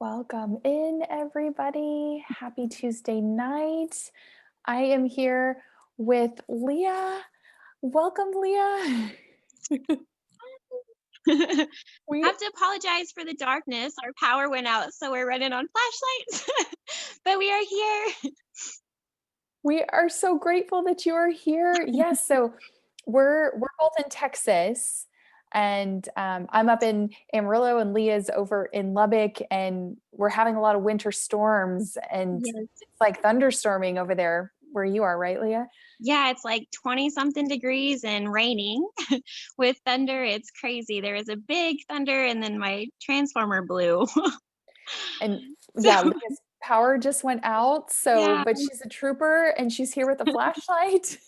Welcome in, everybody. Happy Tuesday night. I am here with Leah. Welcome, Leah. We Have to apologize for the darkness. Our power went out, so we're running on flashlights. But we are here. we are so grateful that you are here. Yes, so we're both in Texas, and I'm up in Amarillo, and Leah's over in Lubbock, and we're having a lot of winter storms, and Yes. it's like thunderstorming over there where you are, right, Leah? Yeah, it's like 20 something degrees and raining with thunder. It's crazy. There was a big thunder and then my transformer blew. And So, yeah, Leah's power just went out, so yeah. but she's a trooper and she's here with a flashlight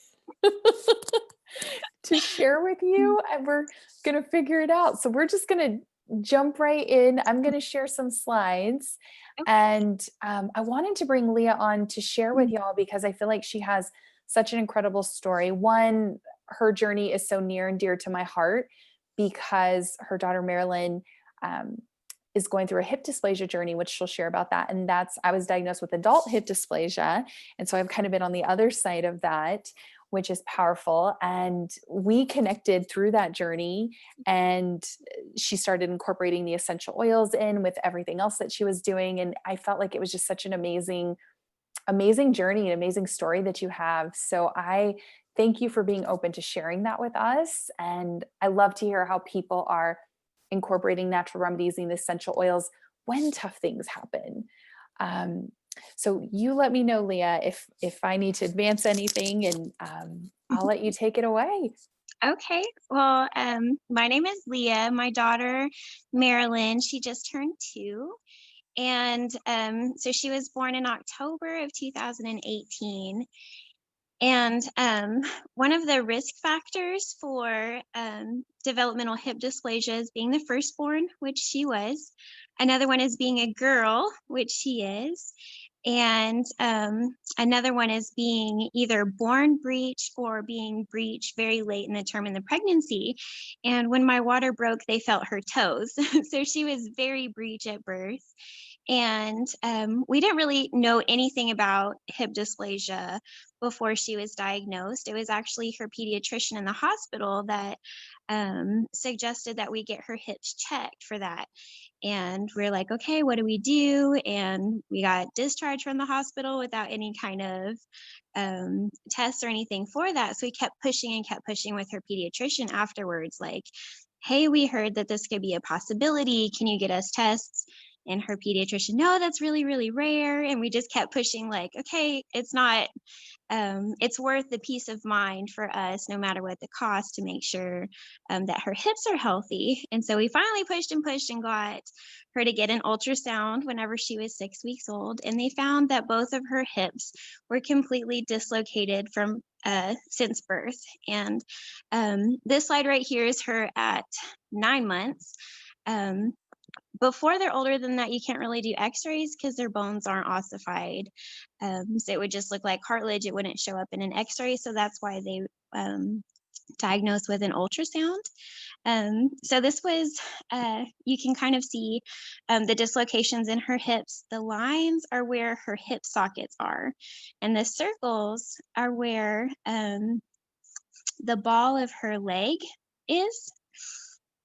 to share with you, and we're gonna figure it out. So we're just gonna jump right in. I'm gonna share some slides, and I wanted to bring Leah on to share with y'all because I feel like she has such an incredible story. One, her journey is so near and dear to my heart because her daughter Marilynn um, is going through a hip dysplasia journey, which she'll share about that. And that's, I was diagnosed with adult hip dysplasia. And so I've kind of been on the other side of that, which is powerful. And we connected through that journey. And she started incorporating the essential oils in with everything else that she was doing. And I felt like it was just such an amazing journey, an amazing story that you have. So I thank you for being open to sharing that with us. And I love to hear how people are incorporating natural remedies and essential oils when tough things happen. Um, so you let me know, Leah, if I need to advance anything, and I'll let you take it away. Okay. Well, my name is Leah. My daughter, Marilyn, she just turned 2. And so she was born in October of 2018. And one of the risk factors for developmental hip dysplasia is being the firstborn, which she was. Another one is being a girl, which she is. And another one is being either born breech or being breech very late in the term in the pregnancy. And when my water broke, they felt her toes. So she was very breech at birth. And we didn't really know anything about hip dysplasia before she was diagnosed. It was actually her pediatrician in the hospital that suggested that we get her hips checked for that. And we're like, okay, what do we do? And we got discharged from the hospital without any kind of tests or anything for that. So we kept pushing and kept pushing with her pediatrician afterwards, like, hey, we heard that this could be a possibility. Can you get us tests? And her pediatrician, no, that's really, really rare. And we just kept pushing, like, okay, it's not it's worth the peace of mind for us, no matter what the cost, to make sure that her hips are healthy. And so we finally pushed and got her to get an ultrasound whenever she was 6 weeks old. And they found that both of her hips were completely dislocated from since birth. And this slide right here is her at 9 months. Um, Before they're older than that, you can't really do x-rays because their bones aren't ossified. So it would just look like cartilage. It wouldn't show up in an x-ray. So that's why they diagnosed with an ultrasound. So this was, you can kind of see the dislocations in her hips. The lines are where her hip sockets are, and the circles are where the ball of her leg is.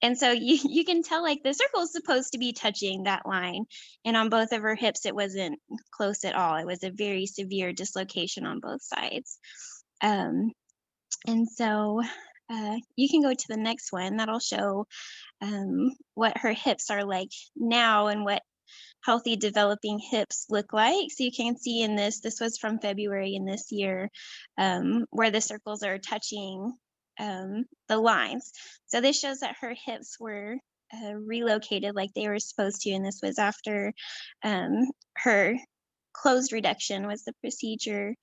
And so you can tell, like, the circle is supposed to be touching that line, and on both of her hips, it wasn't close at all. It was a very severe dislocation on both sides. Um, and so you can go to the next one. That'll show what her hips are like now and what healthy developing hips look like. So you can see in this was from February in this year, where the circles are touching the lines. So this shows that her hips were relocated like they were supposed to. And this was after her closed reduction was the procedure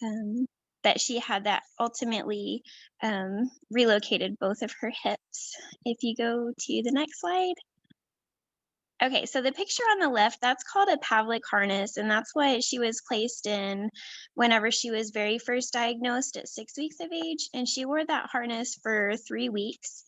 um, that she had that ultimately relocated both of her hips. If you go to the next slide. Okay, so the picture on the left, that's called a Pavlik harness, and that's what she was placed in whenever she was very first diagnosed at 6 weeks of age. And she wore that harness for 3 weeks.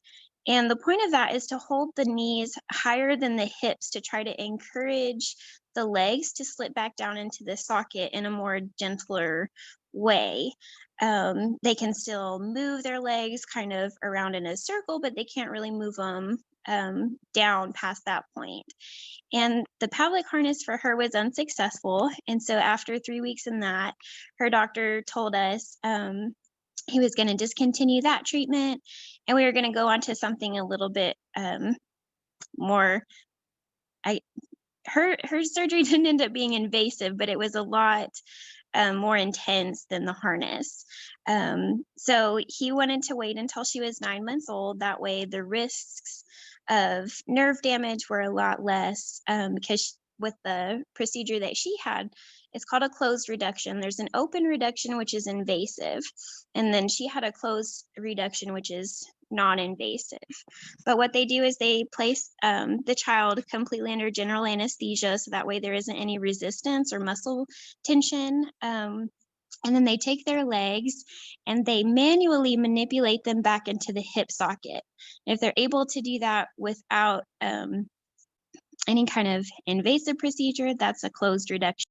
And the point of that is to hold the knees higher than the hips to try to encourage the legs to slip back down into the socket in a more gentler way. They can still move their legs kind of around in a circle, but they can't really move them down past that point. And the pelvic harness for her was unsuccessful. And so after 3 weeks in that, her doctor told us he was going to discontinue that treatment and we were going to go on to something a little bit more. I her surgery didn't end up being invasive, but it was a lot more intense than the harness. So he wanted to wait until she was 9 months old. That way, the risks of nerve damage were a lot less because with the procedure that she had, it's called a closed reduction. There's an open reduction, which is invasive, and then she had a closed reduction, which is non-invasive. But what they do is they place the child completely under general anesthesia, so that way there isn't any resistance or muscle tension. And then they take their legs and they manually manipulate them back into the hip socket. If they're able to do that without any kind of invasive procedure, that's a closed reduction.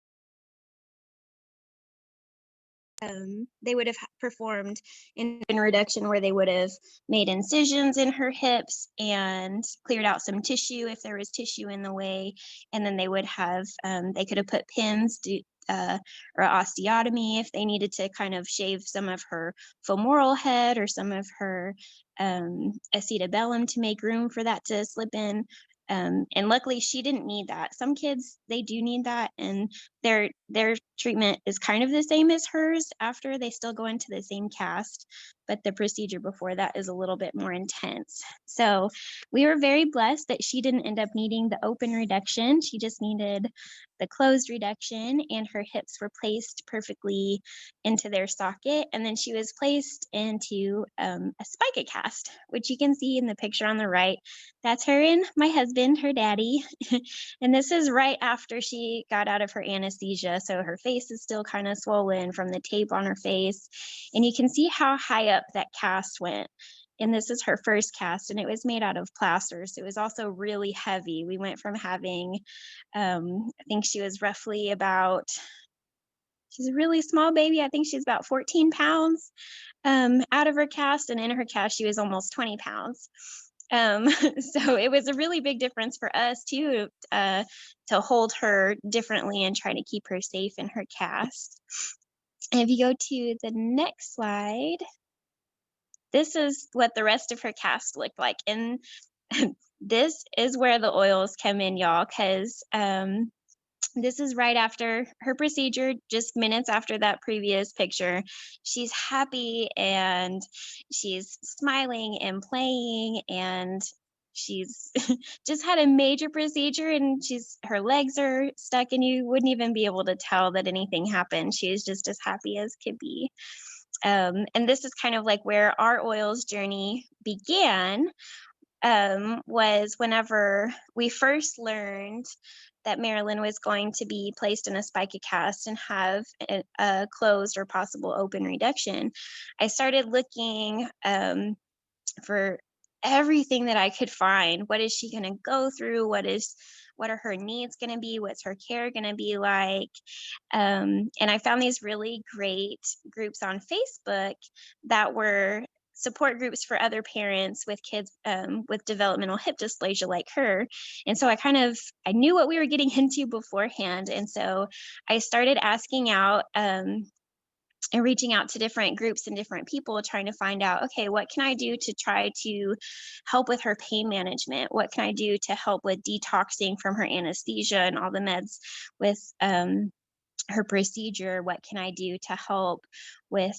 They would have performed an reduction where they would have made incisions in her hips and cleared out some tissue if there was tissue in the way. And then they would have, they could have put pins or osteotomy if they needed to kind of shave some of her femoral head or some of her acetabellum to make room for that to slip in. And luckily she didn't need that. Some kids, they do need that, and their treatment is kind of the same as hers after they still go into the same cast, but the procedure before that is a little bit more intense. So we were very blessed that she didn't end up needing the open reduction. She just needed the closed reduction, and her hips were placed perfectly into their socket. And then she was placed into a spica cast, which you can see in the picture on the right. That's her and my husband, her daddy. And this is right after she got out of her anesthesia. So her face is still kind of swollen from the tape on her face. And you can see how high up that cast went. And this is her first cast, and it was made out of plaster. So it was also really heavy. We went from having, I think she was roughly about, she's a really small baby. I think she's about 14 pounds out of her cast. And in her cast, she was almost 20 pounds. So it was a really big difference for us too, to hold her differently and try to keep her safe in her cast. And if you go to the next slide, this is what the rest of her cast looked like. And this is where the oils come in, y'all, because this is right after her procedure, just minutes after that previous picture. She's happy and she's smiling and playing, and she's just had a major procedure, and her legs are stuck and you wouldn't even be able to tell that anything happened. She is just as happy as could be. And this is kind of like where our oils journey began. Was whenever we first learned that Marilynn was going to be placed in a spica cast and have a closed or possible open reduction. I started looking for everything that I could find. What is she going to go through? What are her needs going to be? What's her care going to be like? And I found these really great groups on Facebook that were support groups for other parents with kids with developmental hip dysplasia like her. And so I knew what we were getting into beforehand. And so I started asking out and reaching out to different groups and different people, trying to find out, okay, what can I do to try to help with her pain management? What can I do to help with detoxing from her anesthesia and all the meds with her procedure? What can I do to help with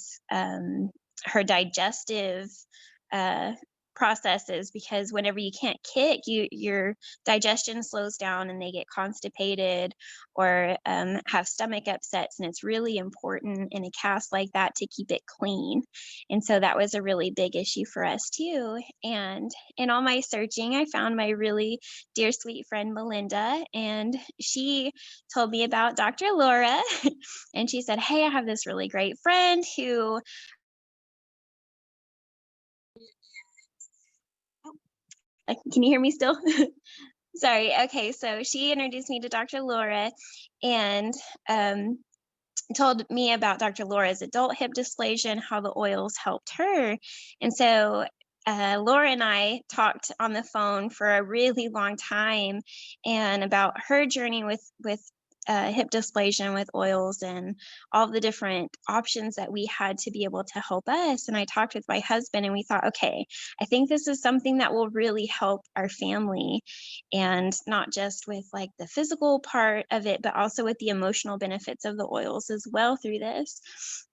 her digestive processes? Because whenever you can't kick, your digestion slows down and they get constipated or have stomach upsets, and it's really important in a cast like that to keep it clean. And so that was a really big issue for us too. And in all my searching, I found my really dear sweet friend Melinda, and she told me about Dr. Laura. And she said, hey, I have this really great friend who Can you hear me still? Sorry. Okay, so she introduced me to Dr. Laura, and um, told me about Dr. Laura's adult hip dysplasia and how the oils helped her. And so Laura and I talked on the phone for a really long time, and about her journey with hip dysplasia and with oils and all the different options that we had to be able to help us. And I talked with my husband, and we thought, okay, I think this is something that will really help our family, and not just with like the physical part of it, but also with the emotional benefits of the oils as well through this.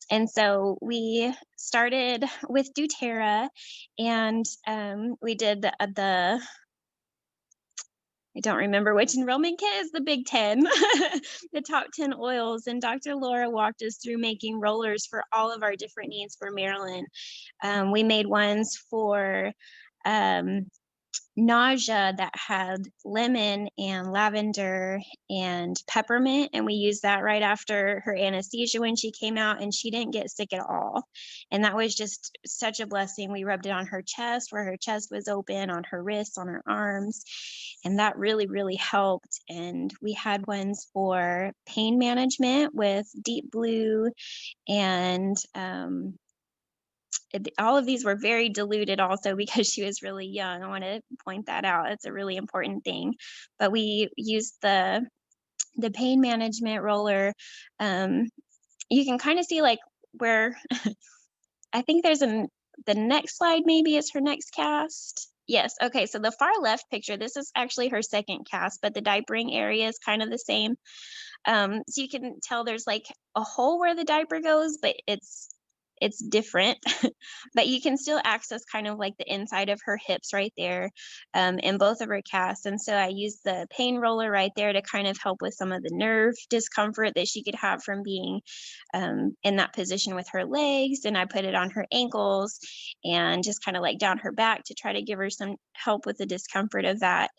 And so we started with doTERRA, and we did the I don't remember which enrollment kit is the Big 10, the top 10 oils. And Dr. Laura walked us through making rollers for all of our different needs for Marilyn. We made ones for um, nausea that had lemon and lavender and peppermint, and we used that right after her anesthesia when she came out, and she didn't get sick at all. And that was just such a blessing. We rubbed it on her chest where her chest was open, on her wrists, on her arms, and that really helped. And we had ones for pain management with deep blue, and all of these were very diluted also because she was really young. I want to point that out. It's a really important thing. But we used the pain management roller. Um, you can kind of see like where I think the next slide maybe is her next cast. Yes. Okay. So the far left picture, this is actually her second cast, but the diapering area is kind of the same. So you can tell there's like a hole where the diaper goes, but it's different. But you can still access kind of like the inside of her hips right there, in both of her casts. And so I used the pain roller right there to kind of help with some of the nerve discomfort that she could have from being in that position with her legs. And I put it on her ankles and just kind of like down her back to try to give her some help with the discomfort of that.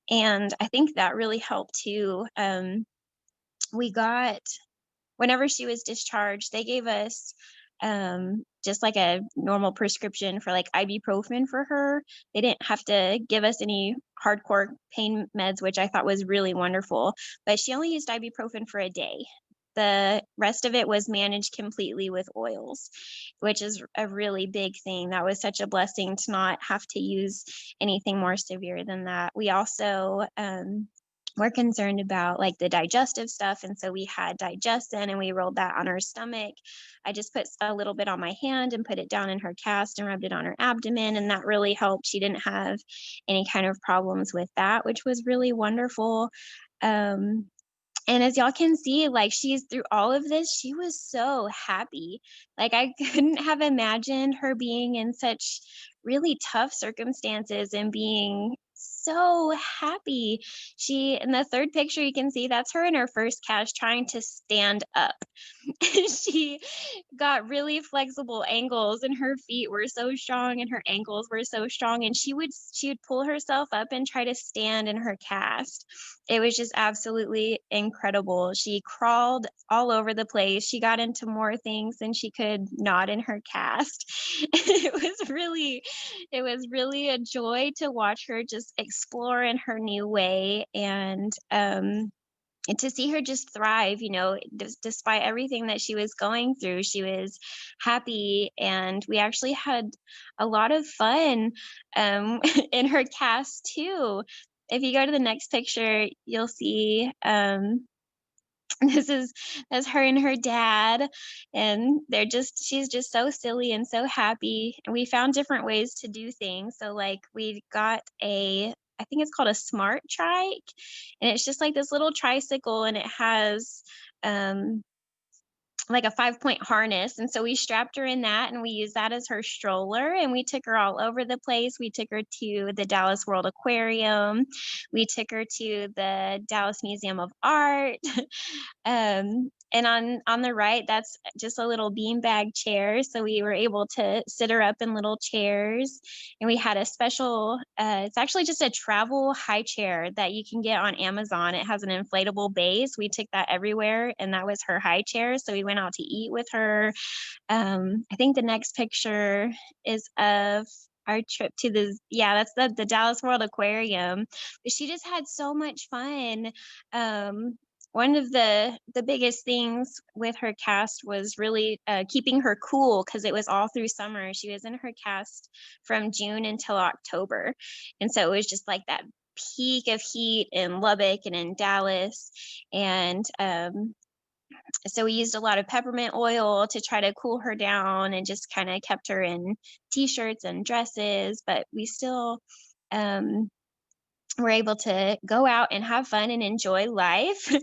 And I think that really helped too. We got Whenever she was discharged, they gave us just like a normal prescription for like ibuprofen for her. They didn't have to give us any hardcore pain meds, which I thought was really wonderful. But she only used ibuprofen for a day. The rest of it was managed completely with oils, which is a really big thing. That was such a blessing to not have to use anything more severe than that. We also we're concerned about like the digestive stuff. And so we had digestin, and we rolled that on her stomach. I just put a little bit on my hand and put it down in her cast and rubbed it on her abdomen. And that really helped. She didn't have any kind of problems with that, which was really wonderful. Um, and as y'all can see, like she's through all of this, she was so happy. Like I couldn't have imagined her being in such really tough circumstances and being so happy. She, in the third picture, you can see that's her in her first cast trying to stand up. She got really flexible ankles, and her feet were so strong and her ankles were so strong, and she would pull herself up and try to stand in her cast. It was just absolutely incredible. She crawled all over the place. She got into more things than she could not in her cast. It was really a joy to watch her just explore in her new way, and to see her just thrive, despite everything that she was going through. She was happy, and we actually had a lot of fun in her cast too. If you go to the next picture, you'll see this is that's her and her dad, and she's just so silly and so happy. And we found different ways to do things. So like we got I think it's called a smart trike, and it's just like this little tricycle, and it has like a 5-point harness. And so we strapped her in that, and we used that as her stroller, and we took her all over the place. We took her to the Dallas World Aquarium. We took her to the Dallas Museum of Art. And on the right, that's just a little beanbag chair. So we were able to sit her up in little chairs. And we had a special, it's actually just a travel high chair that you can get on Amazon. It has an inflatable base. We took that everywhere, and that was her high chair. So we went out to eat with her. I think the next picture is of our trip to that's the Dallas World Aquarium. But she just had so much fun. Um, One of the biggest things with her cast was really keeping her cool because it was all through summer. She was in her cast from June until October, and so it was just like that peak of heat in Lubbock and in Dallas, and so we used a lot of peppermint oil to try to cool her down and just kind of kept her in t-shirts and dresses, but we still um, were able to go out and have fun and enjoy life.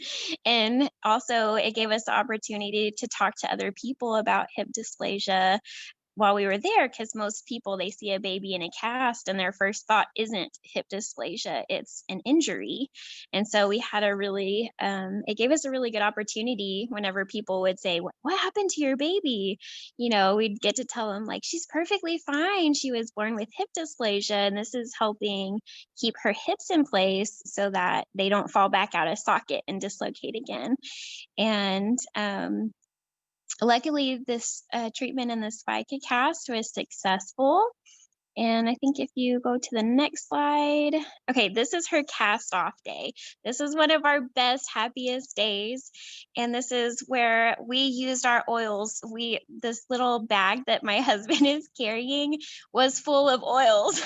And also, it gave us the opportunity to talk to other people about hip dysplasia while we were there, because most people, they see a baby in a cast and their first thought isn't hip dysplasia, it's an injury. And so we had a really it gave us a really good opportunity whenever people would say, what happened to your baby, we'd get to tell them like, she's perfectly fine, she was born with hip dysplasia, and this is helping keep her hips in place so that they don't fall back out of socket and dislocate again. And luckily, this treatment in the spica cast was successful. And I think if you go to the next slide, okay, this is her cast off day. This is one of our best, happiest days. And this is where we used our oils. This little bag that my husband is carrying was full of oils.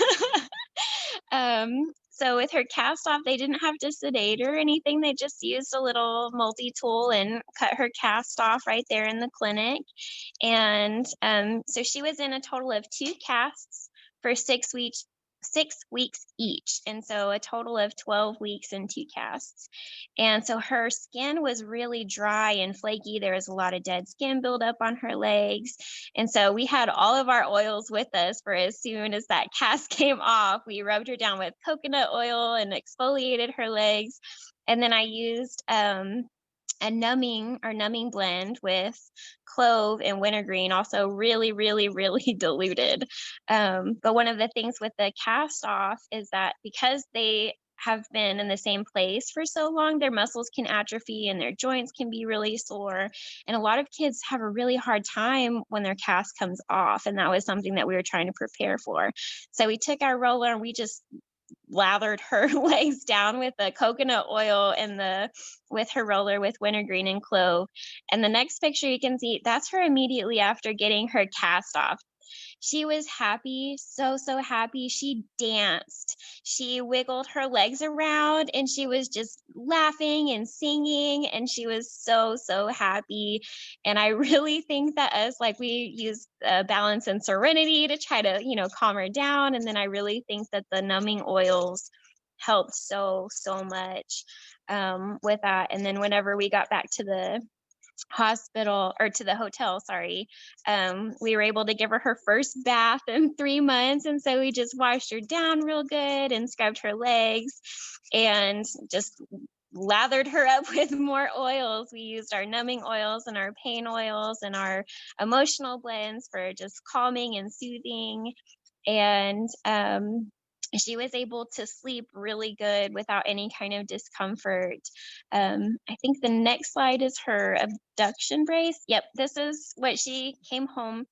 So with her cast off, they didn't have to sedate or anything. They just used a little multi-tool and cut her cast off right there in the clinic. And so she was in a total of 2 casts for 6 weeks, 6 weeks each. And so a total of 12 weeks and 2 casts. And so her skin was really dry and flaky. There was a lot of dead skin buildup on her legs. And so we had all of our oils with us for as soon as that cast came off. We rubbed her down with coconut oil and exfoliated her legs. And then I used a numbing blend with clove and wintergreen, also really, really, really diluted. But one of the things with the cast off is that because they have been in the same place for so long, their muscles can atrophy and their joints can be really sore. And a lot of kids have a really hard time when their cast comes off. And that was something that we were trying to prepare for. So we took our roller and we just lathered her legs down with the coconut oil and with her roller with wintergreen and clove. And the next picture you can see, that's her immediately after getting her cast off. She was happy, so, so happy. She danced. She wiggled her legs around and she was just laughing and singing. And she was so, so happy. And I really think that we used balance and serenity to try to, calm her down. And then I really think that the numbing oils helped so, so much with that. And then whenever we got back to the hospital, or to the hotel, sorry, we were able to give her her first bath in 3 months. And so we just washed her down real good and scrubbed her legs and just lathered her up with more oils. We used our numbing oils and our pain oils and our emotional blends for just calming and soothing. And she was able to sleep really good without any kind of discomfort. I think the next slide is her abduction brace. Yep, this is what she came home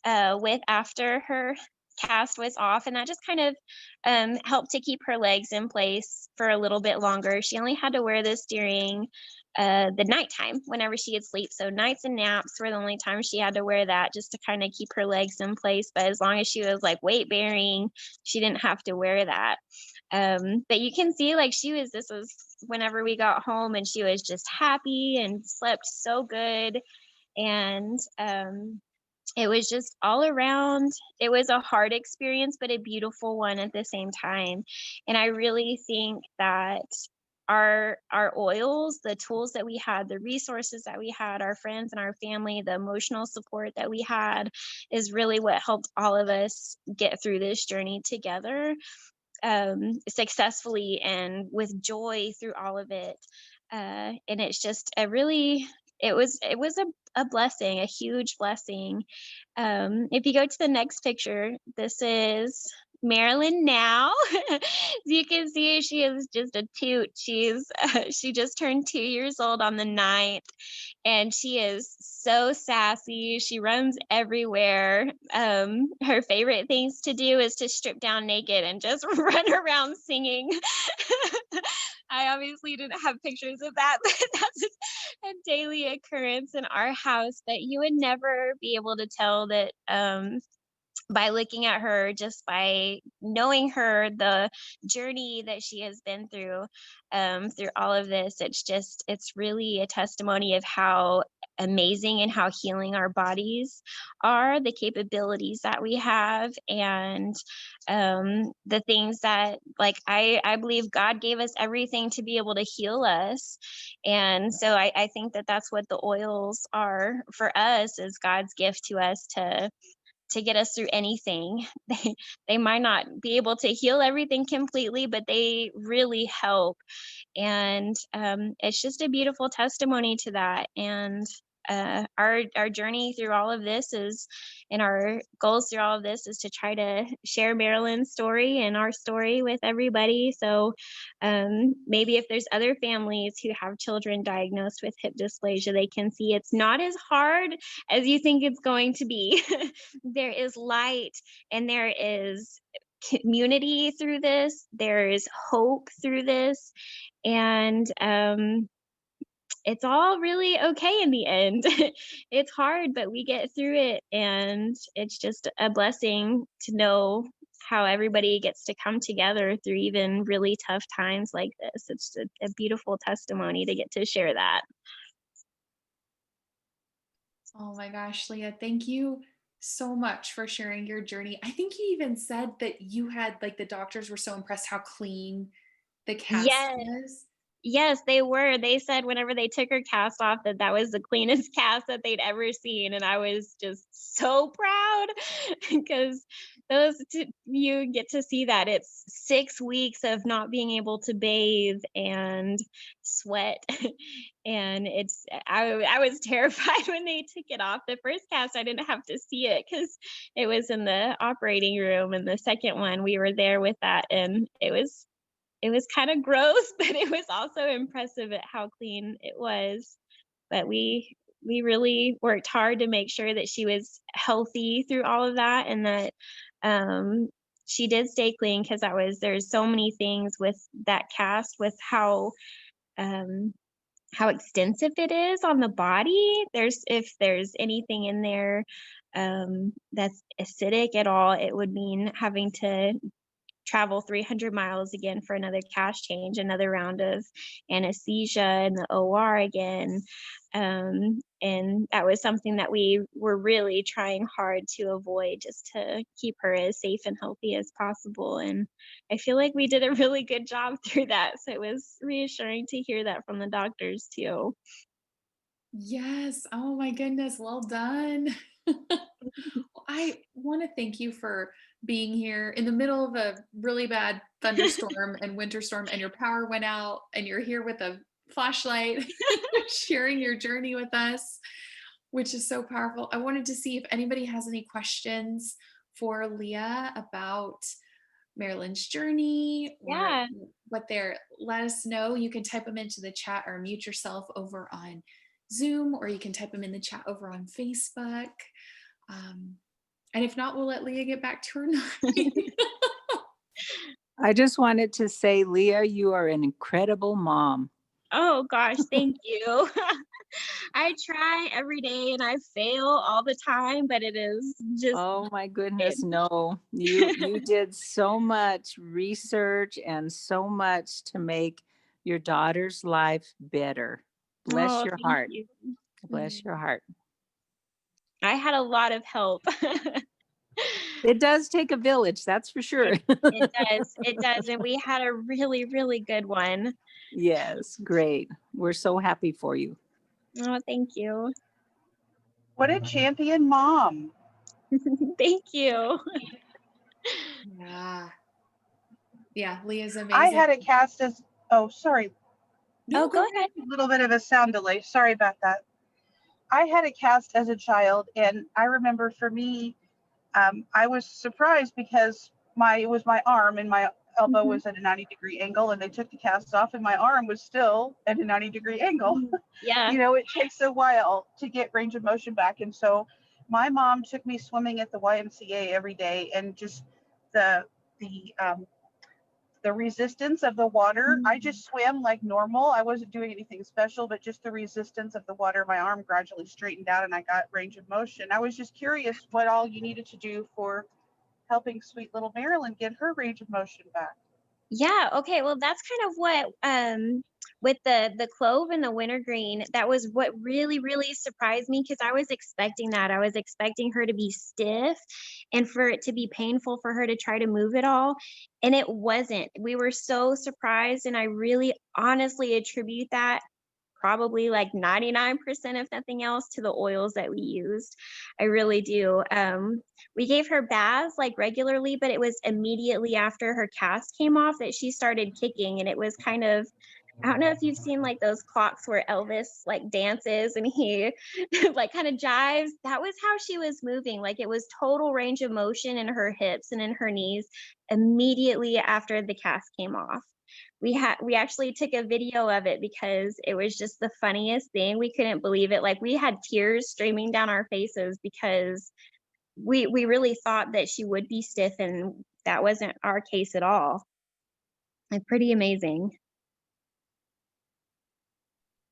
with after her cast was off, and that just kind of helped to keep her legs in place for a little bit longer. She only had to wear this during the nighttime whenever she could sleep. So nights and naps were the only time she had to wear that, just to kind of keep her legs in place. But as long as she was like weight bearing, she didn't have to wear that. But you can see this was whenever we got home, and she was just happy and slept so good. And it was just all around, it was a hard experience, but a beautiful one at the same time. And I really think that our oils, the tools that we had, the resources that we had, our friends and our family, the emotional support that we had is really what helped all of us get through this journey together successfully and with joy through all of it. And it's just it was a blessing, a huge blessing. If you go to the next picture, this is Marilyn now. As you can see, she is just a toot. She just turned 2 years old on the 9th, and she is so sassy. She runs everywhere. Her favorite things to do is to strip down naked and just run around singing. I obviously didn't have pictures of that, but that's a daily occurrence in our house that you would never be able to tell that by looking at her, just by knowing her, the journey that she has been through all of this. It's really a testimony of how amazing and how healing our bodies are, the capabilities that we have, and the things that, like, I believe God gave us everything to be able to heal us. And so I think that that's what the oils are for us, is God's gift to us to get us through anything. They might not be able to heal everything completely, but they really help. And it's just a beautiful testimony to that. And our journey through all of this is, and our goals through all of this is to try to share Marilyn's story and our story with everybody. So maybe if there's other families who have children diagnosed with hip dysplasia, they can see it's not as hard as you think it's going to be. There is light, and there is community through this. There's hope through this. And it's all really okay in the end. It's hard, but we get through it. And it's just a blessing to know how everybody gets to come together through even really tough times like this. It's a beautiful testimony to get to share that. Oh my gosh, Leah, thank you so much for sharing your journey. I think you even said that you had, like, the doctors were so impressed how clean the cast Yes. was. Yes, they were. They said whenever they took her cast off that that was the cleanest cast that they'd ever seen, and I was just so proud because you get to see that it's 6 weeks of not being able to bathe and sweat, and I was terrified when they took it off. The first cast, I didn't have to see it because it was in the operating room, and the second one, we were there with that, and it was kind of gross, but it was also impressive at how clean it was. But we really worked hard to make sure that she was healthy through all of that, and that she did stay clean, because there's so many things with that cast, with um, how extensive it is on the body. If there's anything in there that's acidic at all, it would mean having to travel 300 miles again for another cash change, another round of anesthesia in the OR again. And that was something that we were really trying hard to avoid, just to keep her as safe and healthy as possible. And I feel like we did a really good job through that. So it was reassuring to hear that from the doctors too. Yes. Oh my goodness. Well done. I want to thank you for being here in the middle of a really bad thunderstorm and winter storm, and your power went out, and you're here with a flashlight sharing your journey with us, which is so powerful. I wanted to see if anybody has any questions for Leah about Marilyn's journey, or Yeah. what they're, let us know. You can type them into the chat or mute yourself over on Zoom, or you can type them in the chat over on Facebook. And if not, we'll let Leah get back to her night. I just wanted to say, Leah, you are an incredible mom. Oh gosh, thank you. I try every day and I fail all the time, but it is just Oh my it. goodness, no. You did so much research and so much to make your daughter's life better. Bless Oh, your thank heart. you. Bless your heart. I had a lot of help. It does take a village, that's for sure. It does. It does. And we had a really, really good one. Yes, great. We're so happy for you. Oh, thank you. What a champion mom. Thank you. Yeah. Yeah, Leah's I amazing. had a cast as, oh, sorry, Oh, go ahead. a little bit of a sound delay. Sorry about that. I had a cast as a child, and I remember for me, I was surprised because it was my arm, and my elbow Mhm. was at a 90-degree angle, and they took the cast off, and my arm was still at a 90-degree angle. Yeah. It takes a while to get range of motion back. And so my mom took me swimming at the YMCA every day, and just the the um, the resistance of the water. I just swam like normal. I wasn't doing anything special, but just the resistance of the water, my arm gradually straightened out and I got range of motion. I was just curious what all you needed to do for helping sweet little Marilyn get her range of motion back. Yeah, okay. Well, that's kind of what with the clove and the wintergreen, that was what really really surprised me because I was expecting that. I was expecting her to be stiff and for it to be painful for her to try to move it all, and it wasn't. We were so surprised and I really honestly attribute that probably like 99% if nothing else to the oils that we used. I really do. We gave her baths like regularly, but it was immediately after her cast came off that she started kicking. And it was kind of, I don't know if you've seen like those clocks where Elvis like dances and he like kind of jives. That was how she was moving. Like it was total range of motion in her hips and in her knees immediately after the cast came off. We actually took a video of it because it was just the funniest thing. We couldn't believe it. Like we had tears streaming down our faces because we really thought that she would be stiff and that wasn't our case at all. Like pretty amazing.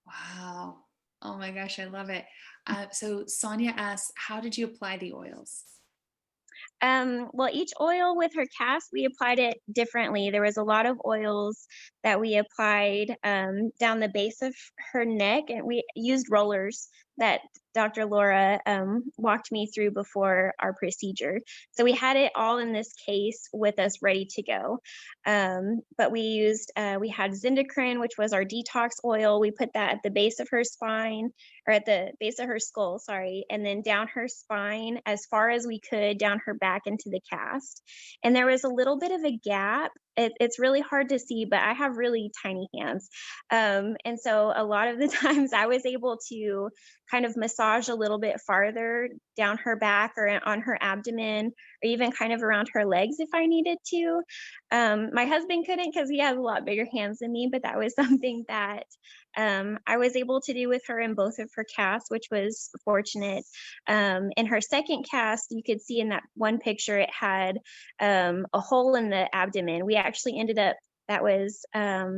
Wow. Oh my gosh, I love it. So Sonia asks, how did you apply the oils? Well, each oil with her cast, we applied it differently. There was a lot of oils that we applied down the base of her neck, and we used rollers that Dr. Laura walked me through before our procedure. So we had it all in this case with us ready to go. But we had Zindacrine, which was our detox oil. We put that at the base of her spine, or at the base of her skull, sorry, and then down her spine as far as we could, down her back into the cast. And there was a little bit of a gap. It's really hard to see, but I have really tiny hands. And so a lot of the times I was able to kind of massage a little bit farther down her back or on her abdomen, or even kind of around her legs if I needed to. My husband couldn't because he has a lot bigger hands than me, but that was something that I was able to do with her in both of her casts, which was fortunate. In her second cast, you could see in that one picture, it had a hole in the abdomen. We actually ended up, that was, gosh,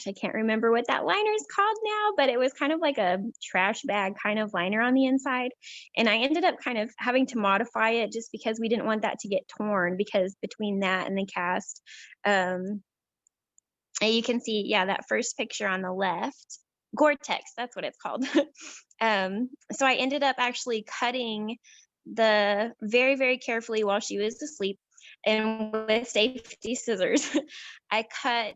I can't remember what that liner is called now, but it was kind of like a trash bag kind of liner on the inside. And I ended up kind of having to modify it just because we didn't want that to get torn, because between that and the cast, and you can see, yeah, that first picture on the left, Gore-Tex, that's what it's called. So I ended up actually cutting the very, very carefully while she was asleep, and with safety scissors, I cut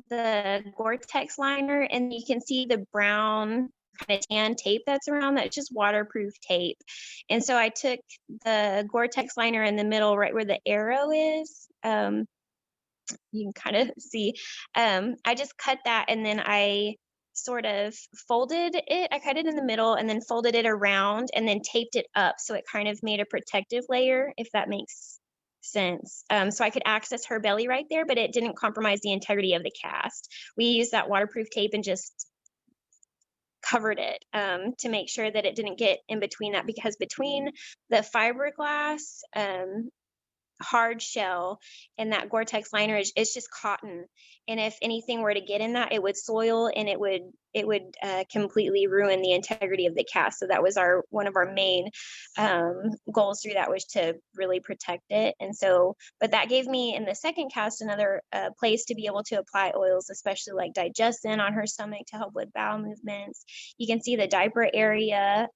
the Gore-Tex liner, and you can see the brown kind of tan tape that's around that. It's just waterproof tape. And so I took the Gore-Tex liner in the middle, right where the arrow is. You can kind of see. I just cut that and then I sort of folded it. I cut it in the middle and then folded it around and then taped it up. So it kind of made a protective layer, if that makes sense. So I could access her belly right there, but it didn't compromise the integrity of the cast. We used that waterproof tape and just covered it to make sure that it didn't get in between that, because between the fiberglass hard shell and that Gore-Tex liner is, it's just cotton, and if anything were to get in that, it would soil and it would completely ruin the integrity of the cast. So that was our one of our main goals through that, was to really protect it. And so, but that gave me in the second cast another place to be able to apply oils, especially like digestin on her stomach to help with bowel movements. You can see the diaper area.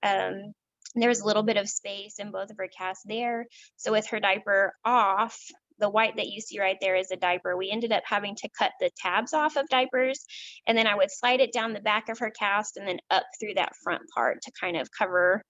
There was a little bit of space in both of her casts there. So with her diaper off, the white that you see right there is a diaper. We ended up having to cut the tabs off of diapers, and then I would slide it down the back of her cast and then up through that front part to kind of cover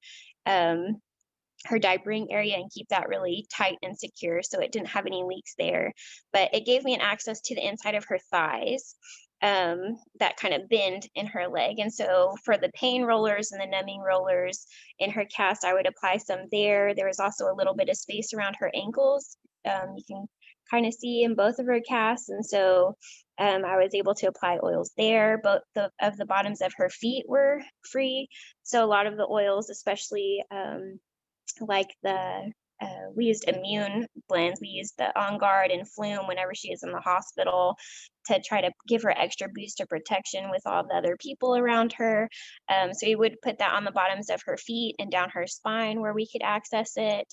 her diapering area and keep that really tight and secure so it didn't have any leaks there. But it gave me an access to the inside of her thighs. that kind of bend in her leg. And so for the pain rollers and the numbing rollers in her cast, I would apply some there. There was also a little bit of space around her ankles. You can kind of see in both of her casts. And so I was able to apply oils there. Both of the bottoms of her feet were free. So a lot of the oils, especially like we used immune blends. We used the On Guard and Flume whenever she was in the hospital to try to give her extra boost of protection with all the other people around her. So we would put that on the bottoms of her feet and down her spine where we could access it.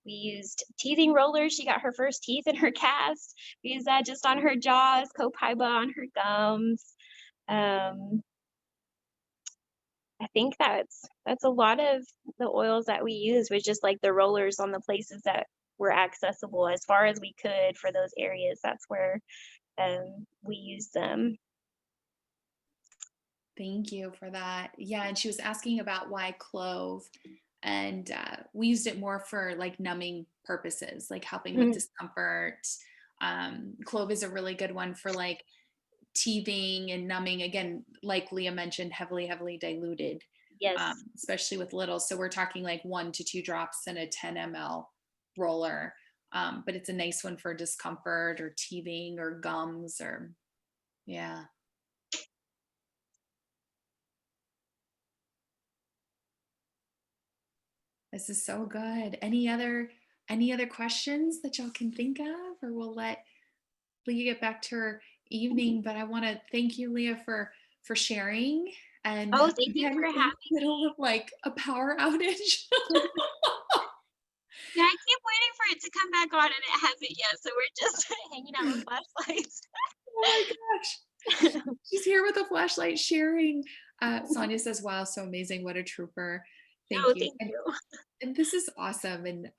We used teething rollers. She got her first teeth in her cast. We used that just on her jaws, copaiba on her gums. I think that's a lot of the oils that we use was just like the rollers on the places that were accessible as far as we could for those areas. That's where we use them. Thank you for that. Yeah, and she was asking about why clove, and we used it more for like numbing purposes, like helping with discomfort. Clove is a really good one for like teething and numbing. Again, like Leah mentioned, heavily diluted. Yes. Especially with little. So we're talking like 1 to 2 drops in a 10 ml roller. But it's a nice one for discomfort or teething or gums or, yeah. This is so good. Any other questions that y'all can think of, or we'll let Leah get back to her evening? But I want to thank you, Leah, for sharing. And thank you for in having the middle of like a power outage. Yeah, I keep waiting for it to come back on and it hasn't yet. So we're just hanging out with flashlights. Oh my gosh. She's here with a flashlight sharing. Sonia says, wow, so amazing. What a trooper. Thank you. Thank you. And this is awesome. And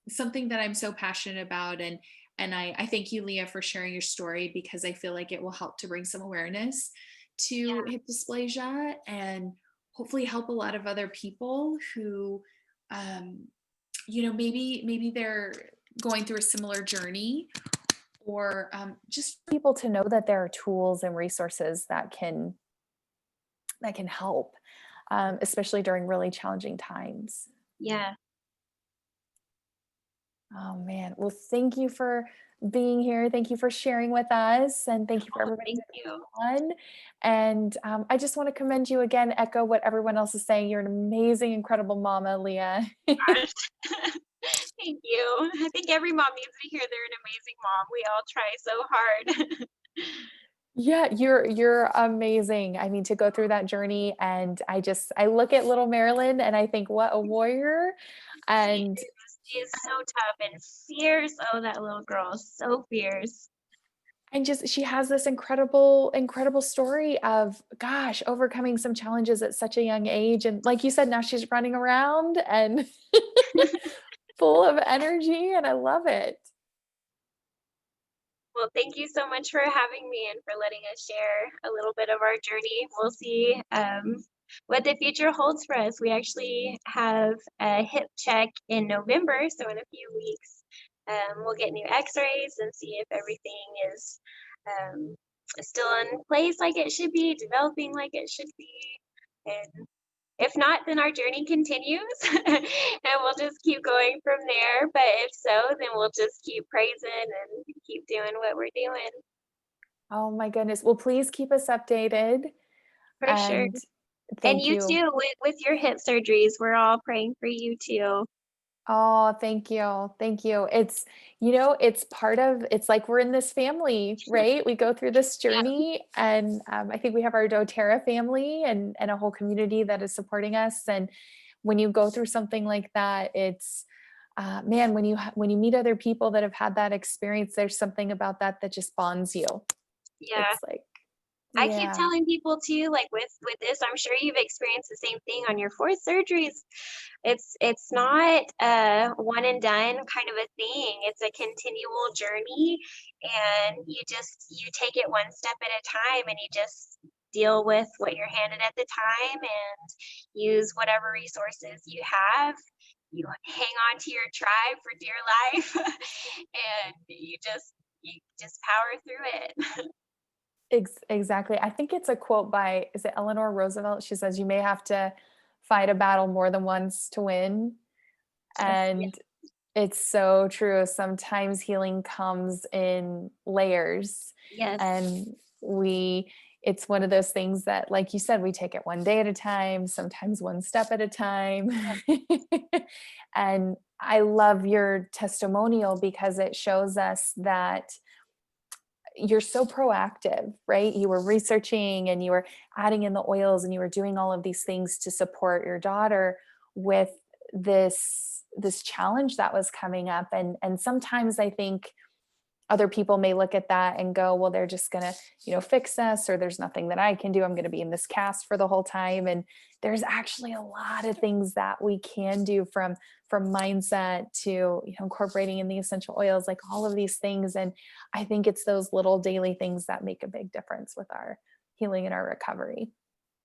something that I'm so passionate about. And I thank you, Leah, for sharing your story, because I feel like it will help to bring some awareness to hip dysplasia and hopefully help a lot of other people who, maybe they're going through a similar journey, or just people to know that there are tools and resources that can help, especially during really challenging times. Yeah. Oh man. Well, thank you for being here. Thank you for sharing with us, and thank you for everybody on. And I just want to commend you again, echo what everyone else is saying. You're an amazing, incredible mama, Leah. Thank you. I think every mom needs to hear they're an amazing mom. We all try so hard. Yeah, you're amazing. I mean, to go through that journey, and I look at little Marilynn and I think, what a warrior. And she is so tough and fierce. Oh, that little girl is so fierce. And just, she has this incredible story of, gosh, overcoming some challenges at such a young age. And like you said, now she's running around and full of energy, and I love it. Well, thank you so much for having me and for letting us share a little bit of our journey. We'll see what the future holds for us. We actually have a hip check in November, so in a few weeks. We'll get new x-rays and see if everything is still in place like it should be, developing like it should be. And if not, then our journey continues and we'll just keep going from there. But if so, then we'll just keep praising and keep doing what we're doing. Oh my goodness. Well, please keep us updated. For sure. Thank you too, with your hip surgeries, we're all praying for you too. Oh, thank you. Thank you. It's, it's like we're in this family, right? We go through this journey, and I think we have our doTERRA family and a whole community that is supporting us. And when you go through something like that, it's, man, when you meet other people that have had that experience, there's something about that just bonds you. Yeah. It's like, I keep telling people too, like with this, I'm sure you've experienced the same thing on your 4th surgeries. It's not a one and done kind of a thing. It's a continual journey, and you take it one step at a time, and you just deal with what you're handed at the time and use whatever resources you have. You hang on to your tribe for dear life and you just you just power through it. Exactly. I think it's a quote by, is it Eleanor Roosevelt? She says, you may have to fight a battle more than once to win. Yes, yes, And it's so true. Sometimes healing comes in layers, yes, and it's one of those things that, like you said, we take it one day at a time, sometimes one step at a time. And I love your testimonial because it shows us that you're so proactive, right? You were researching and you were adding in the oils and you were doing all of these things to support your daughter with this challenge that was coming up. And sometimes I think other people may look at that and go, well, they're just going to, fix us, or there's nothing that I can do. I'm going to be in this cast for the whole time. And there's actually a lot of things that we can do, from mindset to, incorporating in the essential oils, like all of these things. And I think it's those little daily things that make a big difference with our healing and our recovery.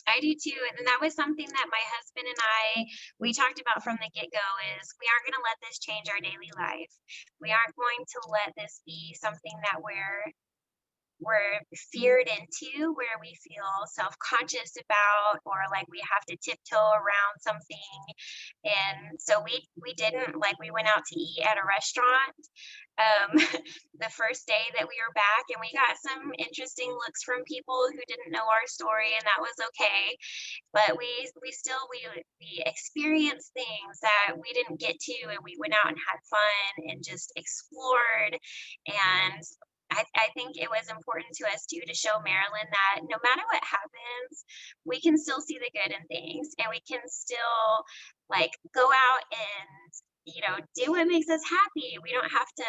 I do too. And that was something that my husband and we talked about from the get-go is we aren't going to let this change our daily life. We aren't going to let this be something that we're feared into, where we feel self-conscious about, or like we have to tiptoe around something. And so we didn't, like, we went out to eat at a restaurant the first day that we were back, and we got some interesting looks from people who didn't know our story, and that was okay. But we experienced things that we didn't get to, and we went out and had fun and just explored. And I think it was important to us too to show Marilynn that no matter what happens, we can still see the good in things, and we can still like go out and do what makes us happy. We don't have to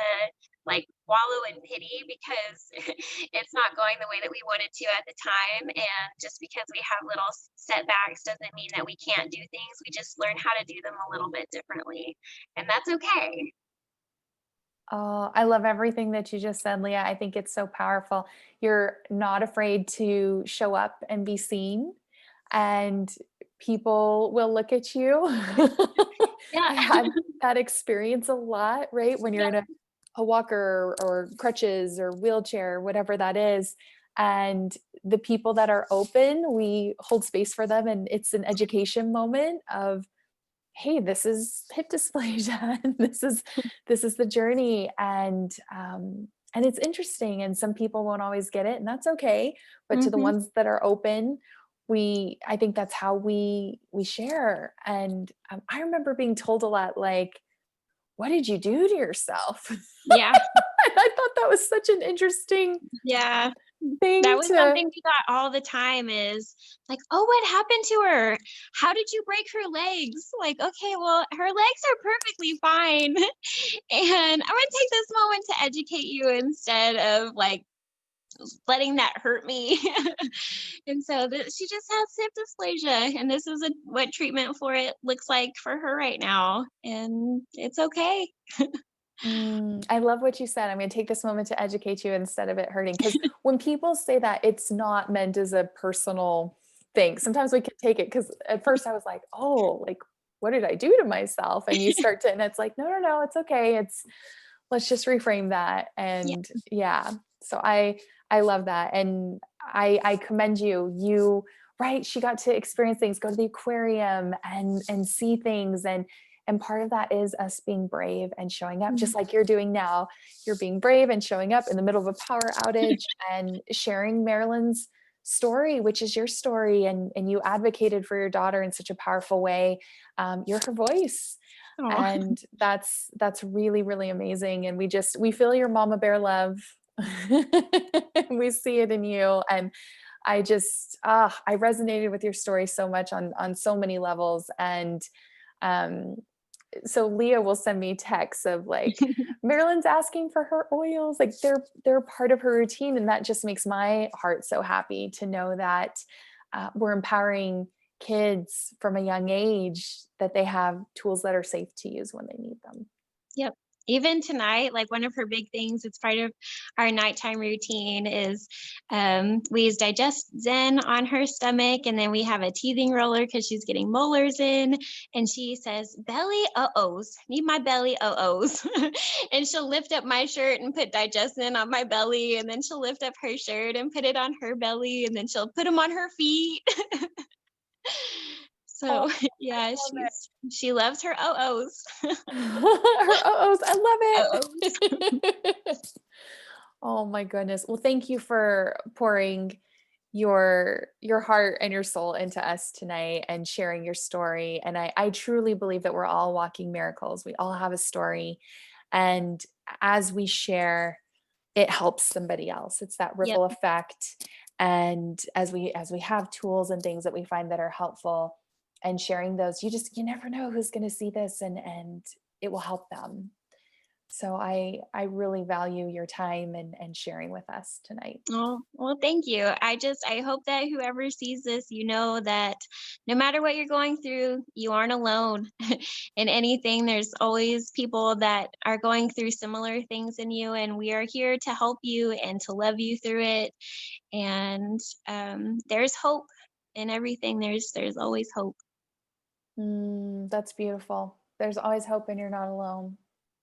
like wallow in pity because it's not going the way that we wanted to at the time. And just because we have little setbacks doesn't mean that we can't do things. We just learn how to do them a little bit differently, and that's okay. Oh, I love everything that you just said, Leah. I think it's so powerful. You're not afraid to show up and be seen, and people will look at you. Yeah. I had that experience a lot, right? When you're Yeah. in a walker or crutches or wheelchair, whatever that is. And the people that are open, we hold space for them. And it's an education moment of, hey, this is hip dysplasia. And this is the journey. And it's interesting. And some people won't always get it, and that's okay. But to the Mhm. ones that are open, I think that's how we share. And I remember being told a lot, like, what did you do to yourself? Yeah. I thought that was such an interesting Yeah. That thing was to. something we got all the time is like, "Oh, what happened to her? How did you break her legs?" Like, "Okay, well, her legs are perfectly fine." And I'm gonna take this moment to educate you instead of like letting that hurt me. And so she just has hip dysplasia, and this is what treatment for it looks like for her right now, and it's okay. I love what you said. I'm going to take this moment to educate you instead of it hurting. Because when people say that, it's not meant as a personal thing. Sometimes we can take it, because at first I was like, oh, like, what did I do to myself? And you start to, and it's like, no, it's okay. Let's just reframe that. Yeah. And yeah, so I love that. And I commend you. Right. She got to experience things, go to the aquarium and see things. And part of that is us being brave and showing up, just like you're doing now. You're being brave and showing up in the middle of a power outage and sharing Marilynn's story, which is your story. And you advocated for your daughter in such a powerful way. You're her voice. Aw. And that's really, really amazing. And we feel your mama bear love. We see it in you. And I resonated with your story so much on so many levels. And um, so Leah will send me texts of like, Marilynn's asking for her oils, like they're part of her routine. And that just makes my heart so happy to know that we're empowering kids from a young age, that they have tools that are safe to use when they need them. Yep. even tonight, like one of her big things, it's part of our nighttime routine is we use Digest Zen on her stomach, and then we have a teething roller because she's getting molars in, and she says, belly uh-ohs, need my belly uh-ohs. And she'll lift up my shirt and put Digest Zen on my belly, and then she'll lift up her shirt and put it on her belly, and then she'll put them on her feet. So yeah, she loves her oh-ohs. Her oh-ohs, I love Oh-ohs. it. Oh my goodness. Well, thank you for pouring your heart and your soul into us tonight and sharing your story. And I truly believe that we're all walking miracles. We all have a story. And as we share, it helps somebody else. It's that Yep. ripple effect. And as we have tools and things that we find that are helpful and sharing those, you never know who's going to see this and it will help them. So I really value your time and sharing with us tonight. Oh, well, thank you. I hope that whoever sees this, you know that no matter what you're going through, you aren't alone in anything. There's always people that are going through similar things in you, and we are here to help you and to love you through it. And there's hope in everything. There's always hope. That's beautiful. There's always hope and you're not alone.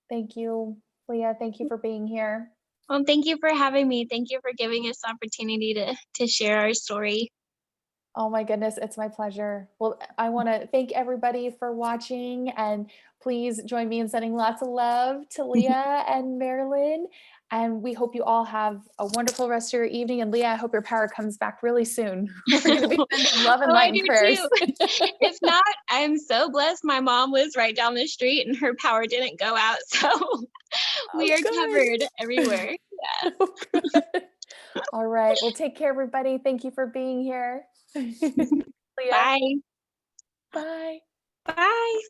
Thank you, Leah. Thank you for being here. Well, thank you for having me. Thank you for giving us the opportunity to share our story. Oh my goodness, it's my pleasure. Well, I want to thank everybody for watching, and please join me in sending lots of love to Leah and Marilynn. And we hope you all have a wonderful rest of your evening. And Leah, I hope your power comes back really soon. We're going to be sending love and Oh, light I and do prayers. too. If not, I'm so blessed. My mom lives right down the street and her power didn't go out. So we are good. covered everywhere. Yeah. Oh, good. All right. Well, take care, everybody. Thank you for being here. Leah. Bye. Bye. Bye.